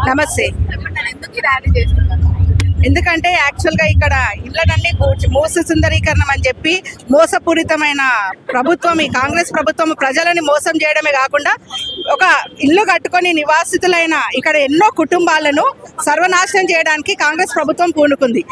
నమస్తే. ఎందుకు ఈ ర్యాలీ చేస్తున్నారు? ఎందుకంటే యాక్చువల్గా ఇక్కడ ఇళ్లనన్నీ మూసి సుందరీకరణం అని చెప్పి మోసపూరితమైన ప్రభుత్వం, ఈ కాంగ్రెస్ ప్రభుత్వం ప్రజలని మోసం చేయడమే కాకుండా ఒక ఇల్లు కట్టుకొని నివాసితులైన ఇక్కడ ఎన్నో కుటుంబాలను సర్వనాశనం చేయడానికి కాంగ్రెస్ ప్రభుత్వం పూనుకుంది.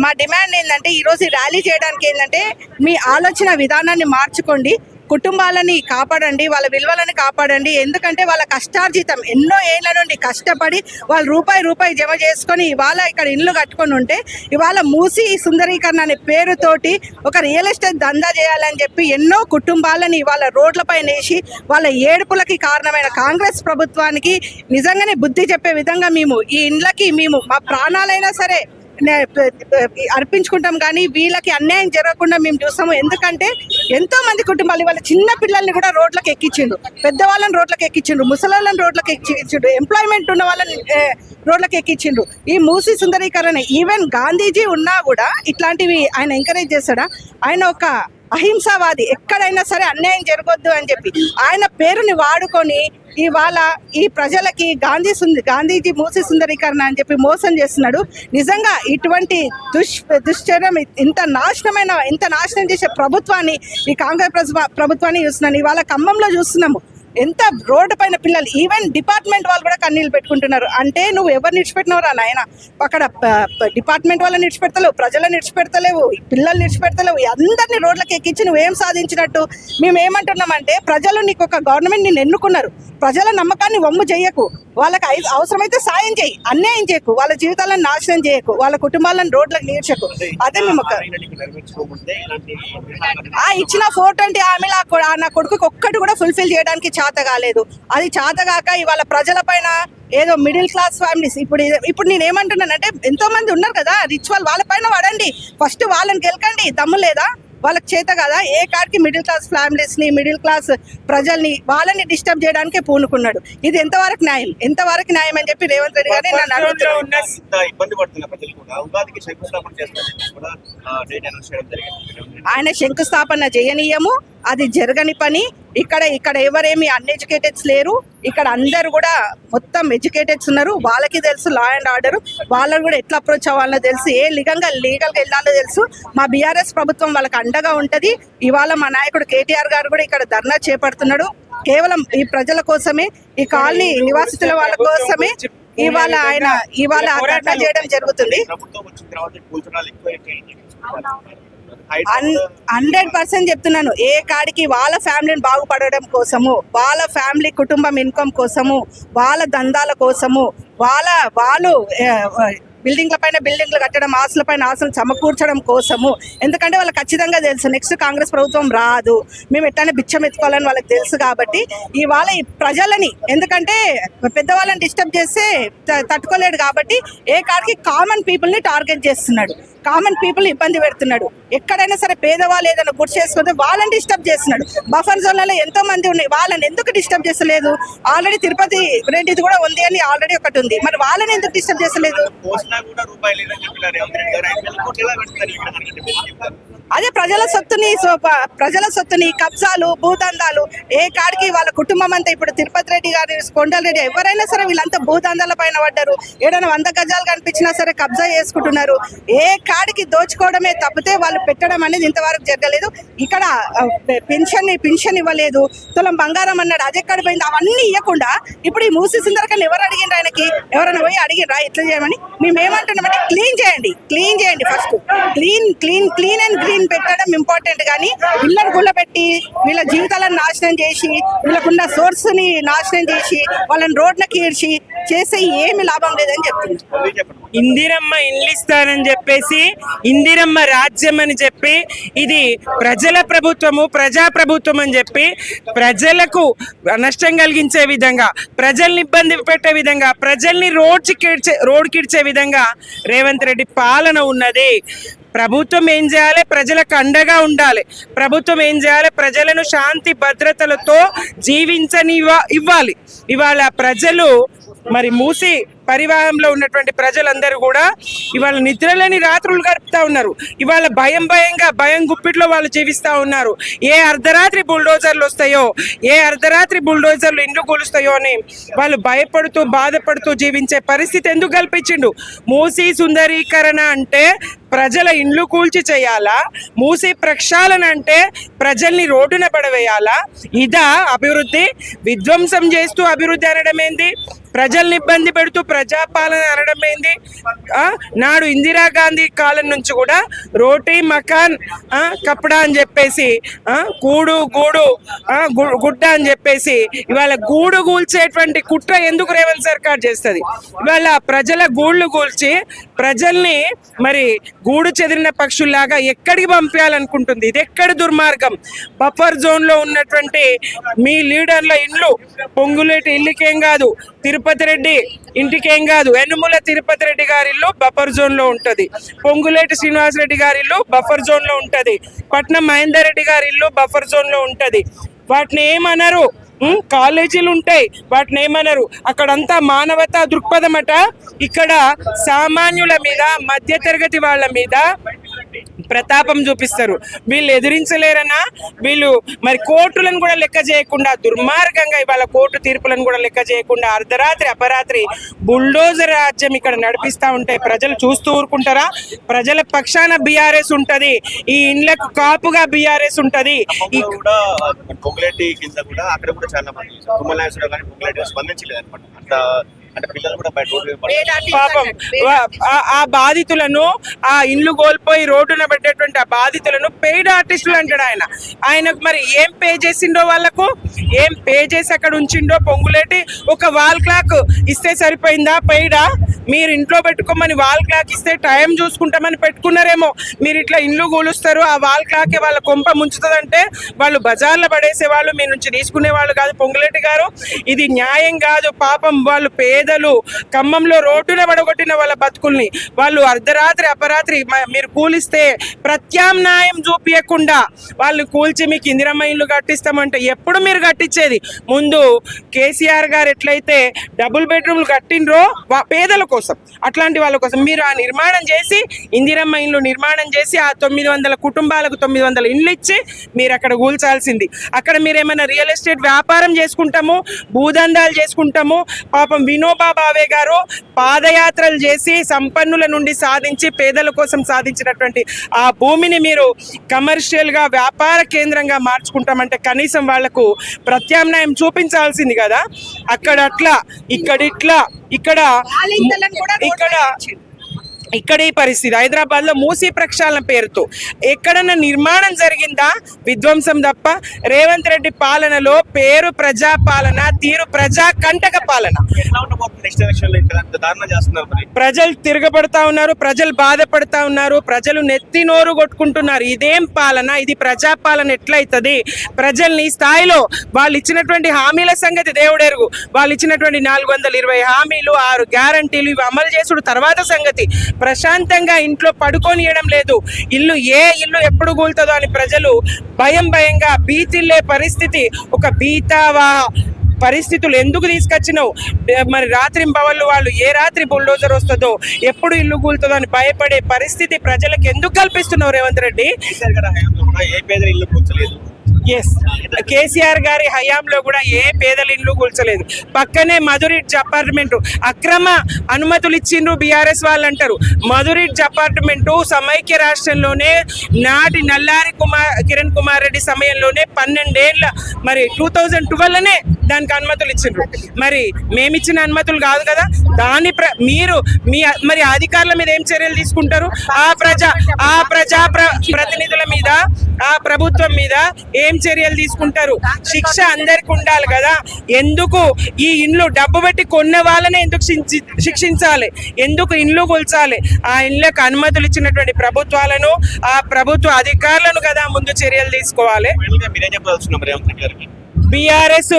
మా డిమాండ్ ఏంటంటే ఈరోజు ఈ ర్యాలీ చేయడానికి ఏంటంటే మీ ఆలోచన విధానాన్ని మార్చుకోండి, కుటుంబాలని కాపాడండి, వాళ్ళ విలువలను కాపాడండి. ఎందుకంటే వాళ్ళ కష్టార్జితం ఎన్నో ఏళ్ల నుండి కష్టపడి వాళ్ళు రూపాయి జమ చేసుకొని ఇవాళ ఇక్కడ ఇల్లు కట్టుకొని ఉంటే ఇవాళ మూసి సుందరీకరణ అనే పేరుతోటి ఒక రియల్ ఎస్టేట్ దందా చేయాలని చెప్పి ఎన్నో కుటుంబాలని ఇవాళ రోడ్లపై నేసి వాళ్ళ ఏడుపులకి కారణమైన కాంగ్రెస్ ప్రభుత్వానికి నిజంగానే బుద్ధి చెప్పే విధంగా మేము ఈ ఇండ్లకి మా ప్రాణాలైనా సరే అర్పించుకుంటాం, కానీ వీళ్ళకి అన్యాయం జరగకుండా మేము చూస్తాము. ఎందుకంటే ఎంతో మంది కుటుంబాలు వాళ్ళ చిన్న పిల్లల్ని కూడా రోడ్లకు ఎక్కించిండు, పెద్దవాళ్ళని రోడ్లకు ఎక్కించిండు, ముసలాళ్ళని రోడ్లకు ఎక్కించిండు, ఎంప్లాయ్మెంట్ ఉన్న వాళ్ళని రోడ్లకు ఎక్కించిండు. ఈ మూసి సుందరీకరణ ఈవెన్ గాంధీజీ ఉన్నా కూడా ఇట్లాంటివి ఆయన ఎంకరేజ్ చేస్తాడా? ఆయన ఒక అహింసావాది, ఎక్కడైనా సరే అన్యాయం జరగొద్దు అని చెప్పి ఆయన పేరుని వాడుకొని ఇవాళ ఈ ప్రజలకి గాంధీజీ మూసి సుందరీకరణ అని చెప్పి మోసం చేస్తున్నాడు. నిజంగా ఇటువంటి దుశ్చర్యం ఇంత నాశనం చేసే ప్రభుత్వాన్ని ఈ కాంగ్రెస్ ప్రభుత్వాన్ని చూస్తున్నాను. ఇవాళ ఖమ్మంలో చూస్తున్నాము ఎంత రోడ్డు పైన పిల్లలు, ఈవెన్ డిపార్ట్మెంట్ వాళ్ళు కూడా కన్నీళ్ళు పెట్టుకుంటున్నారు. అంటే నువ్వు ఎవరు నిడిచిపెట్టినవరా నాయన? అక్కడ డిపార్ట్మెంట్ వాళ్ళని నిడిచిపెడతలేవు, ప్రజలను నిడిచిపెడతలేవు, పిల్లల్ని నిడిచిపెడతలేవు, అందరినీ రోడ్లకు ఎక్కించి నువ్వేం సాధించినట్టు? మేము ఏమంటున్నామంటే ప్రజలు నీకు ఒక గవర్నమెంట్ నిన్ను ఎన్నుకున్నారు, ప్రజల నమ్మకాన్ని వమ్ము చేయకు, వాళ్ళకి అవసరమైతే సాయం చేయి, అన్యాయం చేయకు, వాళ్ళ జీవితాలను నాశనం చేయకు, వాళ్ళ కుటుంబాలను రోడ్లకు నీడ్చకు. అదే మేము ఇచ్చిన 420 హామీలు నా కొడుకు ఒక్కటి కూడా ఫుల్ఫిల్ చేయడానికి చేత కాలేదు. అది చేతగాక ఇవాళ ప్రజల పైన ఏదో మిడిల్ క్లాస్ ఫ్యామిలీస్ ఇప్పుడు నేను ఏమంటున్నానంటే ఎంతో మంది ఉన్నారు కదా రిచ్ వాళ్ళు, వాళ్ళ పైన పడండి, ఫస్ట్ వాళ్ళని గెలకండి, దమ్ము లేదా? వాళ్ళకి చేత కదా ఏ కాడికి మిడిల్ క్లాస్ ఫ్యామిలీస్ని, మిడిల్ క్లాస్ ప్రజల్ని వాళ్ళని డిస్టర్బ్ చేయడానికే పూనుకున్నాడు. ఇది ఎంతవరకు న్యాయం అని చెప్పి రేవంత్ రెడ్డి గారిని నన్ను అడుగుతున్నాను. ఆయన శంకుస్థాపన చేయనీయము, అది జరగని పని. ఇక్కడ ఎవరేమి అన్ఎడ్యుకేటెడ్స్ లేరు, ఇక్కడ అందరు కూడా మొత్తం ఎడ్యుకేటెడ్స్ ఉన్నారు. వాళ్ళకి తెలుసు లా అండ్ ఆర్డర్, వాళ్ళని కూడా ఎట్లా అప్రోచ్ అవ్వాలో తెలుసు, ఏ లీగల్గా వెళ్ళాలో తెలుసు. మా బీఆర్ఎస్ ప్రభుత్వం వాళ్ళకి అండగా ఉంటుంది. ఇవాళ మా నాయకుడు కేటీఆర్ గారు కూడా ఇక్కడ ధర్నా చేపడుతున్నాడు. కేవలం ఈ ప్రజల కోసమే, ఈ కాలనీ నివాసితుల వాళ్ళ కోసమే ఇవాళ ధర్నా చేయడం జరుగుతుంది. 100% చెప్తున్నాను. ఏ కాడికి వాళ్ళ ఫ్యామిలీని బాగుపడడం కోసము, వాళ్ళ ఫ్యామిలీ కుటుంబం ఇన్కమ్ కోసము, వాళ్ళ దందాల కోసము, వాళ్ళు బిల్డింగ్ల పైన బిల్డింగ్లు కట్టడం, ఆస్తుల పైన ఆస్తులు సమకూర్చడం కోసము. ఎందుకంటే వాళ్ళకి ఖచ్చితంగా తెలుసు నెక్స్ట్ కాంగ్రెస్ ప్రభుత్వం రాదు, మేము ఎట్లనే బిచ్చం ఎత్తుకోవాలని వాళ్ళకి తెలుసు. కాబట్టి ఇవాళ ఈ ప్రజలని, ఎందుకంటే పెద్దవాళ్ళని డిస్టర్బ్ చేస్తే తట్టుకోలేడు కాబట్టి ఏ కాడికి కామన్ పీపుల్ని టార్గెట్ చేస్తున్నాడు, కామన్ పీపుల్ ఇబ్బంది పెడుతున్నాడు. ఎక్కడైనా సరే పేదవాళ్ళు ఏదైనా గుర్తు చేసుకుంటే వాళ్ళని డిస్టర్బ్ చేస్తున్నాడు. బఫర్ జోన్లలో ఎంతో మంది ఉన్నాయి, వాళ్ళని ఎందుకు డిస్టర్బ్ చేస్తలేదు? ఆల్రెడీ తిరుపతి రెడ్డిది కూడా ఉంది అని ఆల్రెడీ ఒకటి ఉంది, మరి వాళ్ళని ఎందుకు డిస్టర్బ్ చేస్తలేదు? అదే ప్రజల సొత్తుని కబ్జాలు, భూదందాలు, ఏ కాడికి వాళ్ళ కుటుంబం అంతా ఇప్పుడు తిరుపతి రెడ్డి గారి, కొండల రెడ్డి ఎవరైనా సరే వీళ్ళంతా భూదందాల పైన పడ్డారు. ఏదైనా 100 గజాలు కనిపించినా సరే కబ్జా చేసుకుంటున్నారు. ఏ కాడికి దోచుకోవడమే తప్పితే వాళ్ళు పెట్టడం అనేది ఇంతవరకు జరగలేదు. ఇక్కడ పెన్షన్ ఇవ్వలేదు, తులం బంగారం అన్నాడు, అది ఎక్కడ పోయింది? అవన్నీ ఇవ్వకుండా ఇప్పుడు ఈ మూసి సుందరకని ఎవరు అడిగిండ్రు? ఆయనకి ఎవరైనా పోయి అడిగిండ్రా ఇట్లా చేయమని? మేమేమంటున్నామంటే క్లీన్ చేయండి ఫస్ట్. క్లీన్ అండ్ గ్రీన్ పెట్టడం ఇంపార్టెంట్, కానీ ఇళ్ళను గుల్లబెట్టి వీళ్ళ జీవితాలను నాశనం చేసి, వీళ్ళకున్న సోర్స్ ని నాశనం చేసి, వాళ్ళని రోడ్లకి ఈడ్చి చేసే ఏమి లాభం లేదని చెప్తున్నారు. ఇందిరమ్మ ఇల్లు ఇస్తానని చెప్పేసి, ఇందిరమ్మ రాజ్యం అని చెప్పి, ఇది ప్రజల ప్రభుత్వము, ప్రజాప్రభుత్వం అని చెప్పి ప్రజలకు నష్టం కలిగించే విధంగా, ప్రజల్ని ఇబ్బంది పెట్టే విధంగా, ప్రజల్ని రోడ్కిడ్చే విధంగా రేవంత్ రెడ్డి పాలన ఉన్నది. ప్రభుత్వం ఏం చేయాలి? ప్రజలకు అండగా ఉండాలి. ప్రభుత్వం ఏం చేయాలి? ప్రజలను శాంతి భద్రతలతో ఇవ్వాలి. ఇవాళ ప్రజలు మరి మూసి పరివాహంలో ఉన్నటువంటి ప్రజలందరూ కూడా ఇవాళ నిద్రలేని రాత్రులు గడుపుతా ఉన్నారు. ఇవాళ భయం గుప్పిట్లో వాళ్ళు జీవిస్తూ ఉన్నారు. ఏ అర్ధరాత్రి బుల్డోజర్లు వస్తాయో, ఏ అర్ధరాత్రి బుల్డోజర్లు ఇండ్లు కూలుస్తాయో అని వాళ్ళు భయపడుతూ బాధపడుతూ జీవించే పరిస్థితి ఎందుకు కల్పించిండు? మూసీ సుందరీకరణ అంటే ప్రజల ఇండ్లు కూల్చి చేయాలా? మూసీ ప్రక్షాళన అంటే ప్రజల్ని రోడ్డున పడవేయాలా? ఇదా అభివృద్ధి? విధ్వంసం చేస్తూ అభివృద్ధి అనడం ఏంది? ప్రజల్ని ఇబ్బంది పెడుతూ ప్రజాపాలన అనడం ఏంది? నాడు ఇందిరాగాంధీ కాలం నుంచి కూడా రోటీ మకాన్ కప్పడా అని చెప్పేసి కూడు గూడు గుడ్డ అని చెప్పేసి ఇవాళ గూడు కూల్చేటువంటి కుట్ర ఎందుకు రేవంత్ సర్కార్ చేస్తుంది? ఇవాళ ప్రజల గూళ్ళు కూల్చి ప్రజల్ని మరి గూడు చెదిరిన పక్షుల్లాగా ఎక్కడికి పంపించాలనుకుంటుంది? ఇది ఎక్కడి దుర్మార్గం? బఫర్ జోన్ లో ఉన్నటువంటి మీ లీడర్ల ఇండ్లు, పొంగులేటి ఇల్లుకేం కాదు, తిరుపతి రెడ్డి ఇంటికేం కాదు, యనుమల తిరుపతి రెడ్డి గారి ఇల్లు బఫర్ జోన్ లో ఉంటది, పొంగులేటి శ్రీనివాసరెడ్డి గారి ఇల్లు బఫర్ జోన్ లో ఉంటది, పట్నం మహేందర్ రెడ్డి గారి ఇల్లు బఫర్ జోన్ లో ఉంటది. వాటిని ఏమనరు, కాలేజీలు ఉంటాయి, వాటిని ఏమనరు. అక్కడంతా మానవతా దృక్పథం అట. ఇక్కడ సామాన్యుల మీద, మధ్యతరగతి వాళ్ళ మీద ప్రతాపం చూపిస్తారు. వీళ్ళు ఎదిరించలేరనా? వీళ్ళు మరి కోర్టులను కూడా లెక్క చేయకుండా దుర్మార్గంగా ఇవాళ కోర్టు తీర్పులను కూడా లెక్క చేయకుండా అర్ధరాత్రి అపరాత్రి బుల్డోజర్ రాజ్యం ఇక్కడ నడిపిస్తా ఉంటే ప్రజలు చూస్తూ ఊరుకుంటారా? ప్రజల పక్షాన బీఆర్ఎస్ ఉంటది, ఈ ఇండ్లకు కాపుగా బీఆర్ఎస్ ఉంటది. పాపం ఆ బాధితులను, ఆ ఇండ్లు కోల్పోయి రోడ్డున పడ్డటువంటి ఆ బాధితులను పెయిడ్ ఆర్టిస్టులు అంటాడు ఆయన. ఆయనకు మరి ఏం పే చేసిండో, వాళ్ళకు ఏం పే చేసి అక్కడ ఉంచిండో? పొంగులేటి ఒక వాల్ క్లాక్ ఇస్తే సరిపోయిందా? పెయిడా? మీరు ఇంట్లో పెట్టుకోమని వాల్ క్లాక్ ఇస్తే టైం చూసుకుంటామని పెట్టుకున్నారేమో. మీరు ఇట్లా ఇండ్లు కూలుస్తారు, ఆ వాల్ క్లాకే వాళ్ళ కొంప ముంచుతుందంటే వాళ్ళు బజార్లో పడేసే వాళ్ళు, మీ నుంచి తీసుకునే వాళ్ళు కాదు పొంగులేటి గారు. ఇది న్యాయం కాదు. పాపం వాళ్ళు పేదలు, ఖమ్మంలో రోడ్డున పడగొట్టిన వాళ్ళ బతుకుల్ని వాళ్ళు అర్ధరాత్రి అపరాత్రి మీరు కూలిస్తే ప్రత్యామ్నాయం చూపించకుండా వాళ్ళు కూల్చి మీకు ఇందిరమ్మ ఇల్లు కట్టిస్తామంటే ఎప్పుడు మీరు కట్టించేది? ముందు కేసీఆర్ గారు ఎట్లయితే డబుల్ బెడ్రూమ్లు కట్టిండ్రో పేదల కోసం, అట్లాంటి వాళ్ళ కోసం మీరు ఆ నిర్మాణం చేసి, ఇందిరమ్మ ఇల్లు నిర్మాణం చేసి ఆ 900 కుటుంబాలకు 900 ఇండ్లు ఇచ్చి మీరు అక్కడ కూల్చాల్సింది. అక్కడ మీరు ఏమైనా రియల్ ఎస్టేట్ వ్యాపారం చేసుకుంటాము, భూదందాలు చేసుకుంటాము. పాపం వినోబా భావే గారు పాదయాత్రలు చేసి సంపన్నుల నుండి సాధించి పేదల కోసం సాధించినటువంటి ఆ భూమిని మీరు కమర్షియల్ గా వ్యాపార కేంద్రంగా మార్చుకుంటామంటే కనీసం వాళ్లకు ప్రత్యామ్నాయం చూపించాల్సింది కదా. అక్కడ అట్లా, ఇక్కడ ఇట్లా, ఇక్కడ ఈ పరిస్థితి. హైదరాబాద్ లో మూసీ ప్రక్షాళన పేరుతో ఎక్కడన్నా నిర్మాణం జరిగిందా? విధ్వంసం తప్ప. రేవంత్ రెడ్డి పాలనలో పేరు ప్రజా పాలన, తీరు ప్రజా కంటక పాలన. ప్రజలు తిరగబడతా ఉన్నారు, ప్రజలు బాధపడతా ఉన్నారు, ప్రజలు నెత్తి నోరు కొట్టుకుంటున్నారు. ఇదేం పాలన? ఇది ప్రజా పాలన ఎట్లయితది? ప్రజల్ని స్థాయిలో వాళ్ళు ఇచ్చినటువంటి హామీల సంగతి దేవుడెరుగు. వాళ్ళు ఇచ్చినటువంటి 420 హామీలు, 6 గ్యారంటీలు ఇవి అమలు చేసుడు తర్వాత సంగతి. ప్రశాంతంగా ఇంట్లో పడుకోనియడం లేదు. ఇల్లు ఎప్పుడు కూలుతుందో అని ప్రజలు భయంగా భీతిల్లే పరిస్థితి. ఒక భీతావా పరిస్థితులు ఎందుకు తీసుకొచ్చినావు? మరి రాత్రింబవళ్ళు వాళ్ళు ఏ రాత్రి బుల్డోజర్ వస్తుందో, ఎప్పుడు ఇల్లు కూలుతుందో అని భయపడే పరిస్థితి ప్రజలకు ఎందుకు కల్పిస్తున్నావు రేవంత్ రెడ్డి? ఎస్, కేసీఆర్ గారి హయాంలో కూడా ఏ పేదల ఇల్లు కూల్చలేదు. పక్కనే మధురిడ్జ్ అపార్ట్మెంట్ అక్రమ అనుమతులు ఇచ్చిండ్రు బీఆర్ఎస్ వాళ్ళు అంటారు. మధురిడ్జ్ అపార్ట్మెంట్ సమైక్య రాష్ట్రంలోనే నాటి నల్లారి కిరణ్ కుమార్ రెడ్డి సమయంలోనే 12 ఏళ్ళ మరి 2012లోనే దానికి అనుమతులు ఇచ్చిండ్రు. మరి మేమిచ్చిన అనుమతులు కాదు కదా. దాని మీరు మరి అధికారుల మీద ఏం చర్యలు తీసుకుంటారు? ఆ ప్రజా ప్రతినిధుల మీద, ఆ ప్రభుత్వం మీద ఏం చర్యలు తీసుకుంటారు? శిక్ష అందరికి ఉండాలి కదా. ఎందుకు ఈ ఇండ్లు డబ్బు పెట్టి కొన్న వాళ్ళనే ఎందుకు శిక్షించాలి? ఎందుకు ఇండ్లు కూల్చాలి? ఆ ఇండ్లకు అనుమతులు ఇచ్చినటువంటి ప్రభుత్వాలను, ఆ ప్రభుత్వ అధికారులను కదా ముందు చర్యలు తీసుకోవాలి. బీఆర్ఎస్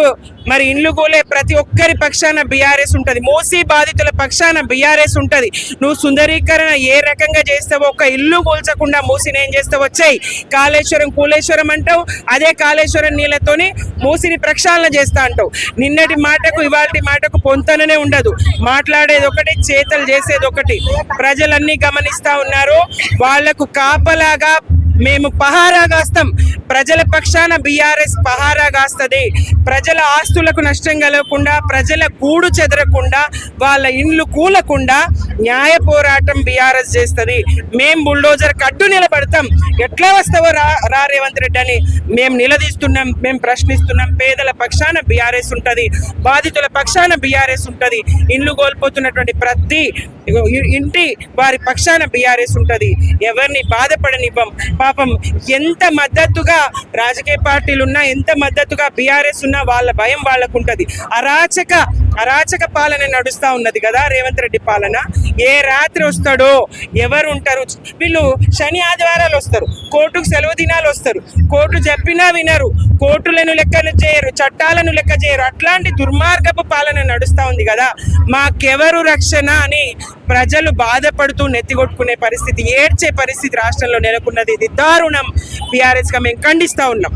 మరి ఇండ్లు కూలే ప్రతి ఒక్కరి పక్షాన బీఆర్ఎస్ ఉంటది, మూసీ బాధితుల పక్షాన బీఆర్ఎస్ ఉంటది. నువ్వు సుందరీకరణ ఏ రకంగా చేస్తావో, ఒక ఇల్లు కూల్చకుండా మూసిని ఏం చేస్తావు, వచ్చాయి కాళేశ్వరం కూలేశ్వరం అంటావు, అదే కాళేశ్వరం నీళ్ళతోని మూసిని ప్రక్షాళన చేస్తా అంటావు. నిన్నటి మాటకు ఇవాళ మాటకు పొంతననే ఉండదు, మాట్లాడేది ఒకటి, చేతలు చేసేది ఒకటి. ప్రజలన్నీ గమనిస్తా ఉన్నారు. వాళ్లకు కాపలాగా మేము పహారా కాస్తాం. ప్రజల పక్షాన బీఆర్ఎస్ పహారా కాస్తుంది. ప్రజల ఆస్తులకు నష్టం కలగకుండా, ప్రజల గూడు చెదరకుండా, వాళ్ళ ఇండ్లు కూలకుండా న్యాయ పోరాటం బీఆర్ఎస్ చేస్తుంది. మేము బుల్డోజర్ కడ్డు నిలబడతాం. ఎట్లా వస్తావో రా రేవంత్ రెడ్డి అని మేము నిలదీస్తున్నాం, మేము ప్రశ్నిస్తున్నాం. పేదల పక్షాన బీఆర్ఎస్ ఉంటుంది, బాధితుల పక్షాన బీఆర్ఎస్ ఉంటుంది, ఇండ్లు కోల్పోతున్నటువంటి ప్రతి ఇంటి వారి పక్షాన బీఆర్ఎస్ ఉంటుంది. ఎవరిని బాధపడనివ్వం. పాపం ఎంత మద్దతుగా రాజకీయ పార్టీలు ఉన్నా, ఎంత మద్దతుగా బీఆర్ఎస్ ఉన్నా, వాళ్ళ భయం వాళ్ళకు ఉంటుంది. అరాచక పాలన నడుస్తూ ఉన్నది కదా రేవంత్ రెడ్డి పాలన. ఏ రాత్రి వస్తాడో, ఎవరు ఉంటారు, వీళ్ళు శని ఆదివారాలు వస్తారు, కోర్టుకు సెలవు దినాలు వస్తారు, కోర్టు చెప్పినా వినరు, కోర్టులను లెక్కను చేయరు, చట్టాలను లెక్క చేయరు. అట్లాంటి దుర్మార్గపు పాలన నడుస్తూ ఉంది కదా. మాకెవరు రక్షణ అని ప్రజలు బాధపడుతూ నెత్తికొట్టుకునే పరిస్థితి, ఏడ్చే పరిస్థితి రాష్ట్రంలో నెలకొన్నది. ఇది దారుణం. బీఆర్ఎస్గా మేము ఖండిస్తూ ఉన్నాం.